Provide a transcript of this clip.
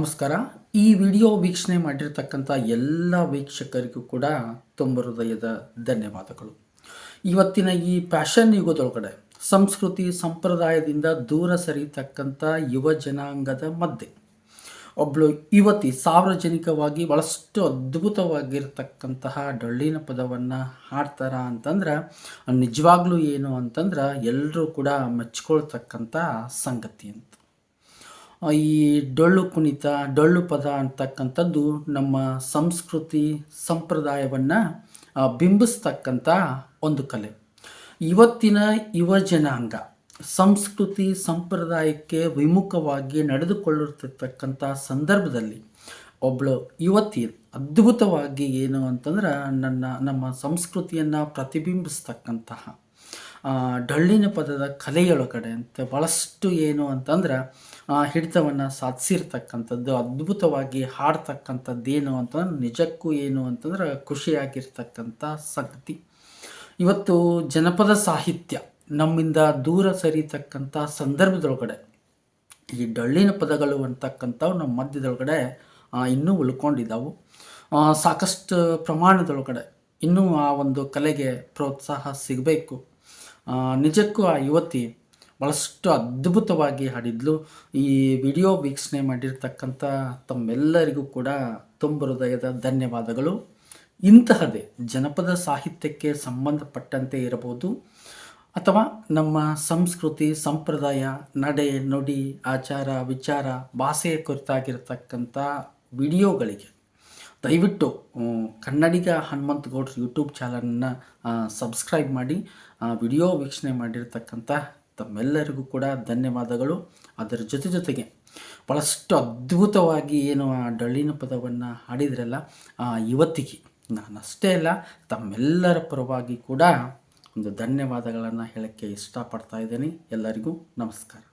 ನಮಸ್ಕಾರ. ಈ ವಿಡಿಯೋ ವೀಕ್ಷಣೆ ಮಾಡಿರ್ತಕ್ಕಂಥ ಎಲ್ಲ ವೀಕ್ಷಕರಿಗೂ ಕೂಡ ತುಂಬ ಹೃದಯದ ಧನ್ಯವಾದಗಳು. ಇವತ್ತಿನ ಈ ಫ್ಯಾಷನ್ ಯುಗದೊಳಗಡೆ ಸಂಸ್ಕೃತಿ ಸಂಪ್ರದಾಯದಿಂದ ದೂರ ಸರಿತಕ್ಕಂಥ ಯುವ ಜನಾಂಗದ ಮಧ್ಯೆ ಒಬ್ಬಳು ಯುವತಿ ಸಾರ್ವಜನಿಕವಾಗಿ ಭಾಳಷ್ಟು ಅದ್ಭುತವಾಗಿರ್ತಕ್ಕಂತಹ ಡೊಳ್ಳಿನ ಪದವನ್ನು ಹಾಡ್ತಾರ ಅಂತಂದ್ರೆ ನಿಜವಾಗ್ಲೂ ಏನು ಅಂತಂದ್ರೆ ಎಲ್ಲರೂ ಕೂಡ ಮೆಚ್ಕೊಳ್ತಕ್ಕಂಥ ಸಂಗತಿ ಅಂತ. ಈ ಡೊಳ್ಳು ಕುಣಿತ, ಡೊಳ್ಳು ಪದ ಅಂತಕ್ಕಂಥದ್ದು ನಮ್ಮ ಸಂಸ್ಕೃತಿ ಸಂಪ್ರದಾಯವನ್ನು ಬಿಂಬಿಸ್ತಕ್ಕಂಥ ಒಂದು ಕಲೆ. ಇವತ್ತಿನ ಯುವ ಜನಾಂಗ ಸಂಸ್ಕೃತಿ ಸಂಪ್ರದಾಯಕ್ಕೆ ವಿಮುಖವಾಗಿ ನಡೆದುಕೊಳ್ಳುತ್ತಿರ್ತಕ್ಕಂಥ ಸಂದರ್ಭದಲ್ಲಿ ಒಬ್ಬಳು ಯುವತಿ ಅದ್ಭುತವಾಗಿ ಏನು ಅಂತಂದ್ರೆ ನಮ್ಮ ಸಂಸ್ಕೃತಿಯನ್ನು ಪ್ರತಿಬಿಂಬಿಸ್ತಕ್ಕಂತಹ ಡೊಳ್ಳಿನ ಪದದ ಕಲೆಯೊಳಗಡೆ ಅಂತ ಭಾಳಷ್ಟು ಏನು ಅಂತಂದ್ರೆ ಹಿಡಿತವನ್ನು ಸಾಧಿಸಿರ್ತಕ್ಕಂಥದ್ದು, ಅದ್ಭುತವಾಗಿ ಹಾಡ್ತಕ್ಕಂಥದ್ದೇನು ಅಂತಂದ್ರೆ ನಿಜಕ್ಕೂ ಏನು ಅಂತಂದ್ರೆ ಖುಷಿಯಾಗಿರ್ತಕ್ಕಂಥ ಸಂಗತಿ. ಇವತ್ತು ಜನಪದ ಸಾಹಿತ್ಯ ನಮ್ಮಿಂದ ದೂರ ಸರಿತಕ್ಕಂಥ ಸಂದರ್ಭದೊಳಗಡೆ ಈ ಡೊಳ್ಳಿನ ಪದಗಳು ಅಂತಕ್ಕಂಥವು ನಮ್ಮ ಮಧ್ಯದೊಳಗಡೆ ಇನ್ನೂ ಉಳ್ಕೊಂಡಿದ್ದಾವೆ. ಸಾಕಷ್ಟು ಪ್ರಮಾಣದೊಳಗಡೆ ಇನ್ನೂ ಆ ಒಂದು ಕಲೆಗೆ ಪ್ರೋತ್ಸಾಹ ಸಿಗಬೇಕು. ನಿಜಕ್ಕೂ ಆ ಯುವತಿ ಭಾಳಷ್ಟು ಅದ್ಭುತವಾಗಿ ಹಾಡಿದ್ಲು. ಈ ವಿಡಿಯೋ ವೀಕ್ಷಣೆ ಮಾಡಿರ್ತಕ್ಕಂಥ ತಮ್ಮೆಲ್ಲರಿಗೂ ಕೂಡ ತುಂಬ ಹೃದಯದ ಧನ್ಯವಾದಗಳು. ಇಂತಹದೇ ಜನಪದ ಸಾಹಿತ್ಯಕ್ಕೆ ಸಂಬಂಧಪಟ್ಟಂತೆ ಇರಬಹುದು ಅಥವಾ ನಮ್ಮ ಸಂಸ್ಕೃತಿ ಸಂಪ್ರದಾಯ ನಡೆ ನುಡಿ ಆಚಾರ ವಿಚಾರ ಭಾಷೆಯ ಕುರಿತಾಗಿರ್ತಕ್ಕಂಥ ವಿಡಿಯೋಗಳಿಗೆ ದಯವಿಟ್ಟು ಕನ್ನಡಿಗ ಹನುಮಂತಗೌಡ್ರ ಯೂಟ್ಯೂಬ್ ಚಾನಲನ್ನು ಸಬ್ಸ್ಕ್ರೈಬ್ ಮಾಡಿ. ವಿಡಿಯೋ ವೀಕ್ಷಣೆ ಮಾಡಿರ್ತಕ್ಕಂಥ ತಮ್ಮೆಲ್ಲರಿಗೂ ಕೂಡ ಧನ್ಯವಾದಗಳು. ಅದರ ಜೊತೆಗೆ ಭಾಳಷ್ಟು ಅದ್ಭುತವಾಗಿ ಏನು ಆ ಡೊಳ್ಳಿನ ಪದವನ್ನು ಹಾಡಿದ್ರಲ್ಲ ಆ ಯುವತಿಗೆ ನಾನಷ್ಟೇ ಅಲ್ಲ ತಮ್ಮೆಲ್ಲರ ಪರವಾಗಿ ಕೂಡ ಒಂದು ಧನ್ಯವಾದಗಳನ್ನು ಹೇಳೋಕ್ಕೆ ಇಷ್ಟಪಡ್ತಾ ಇದ್ದೀನಿ. ಎಲ್ಲರಿಗೂ ನಮಸ್ಕಾರ.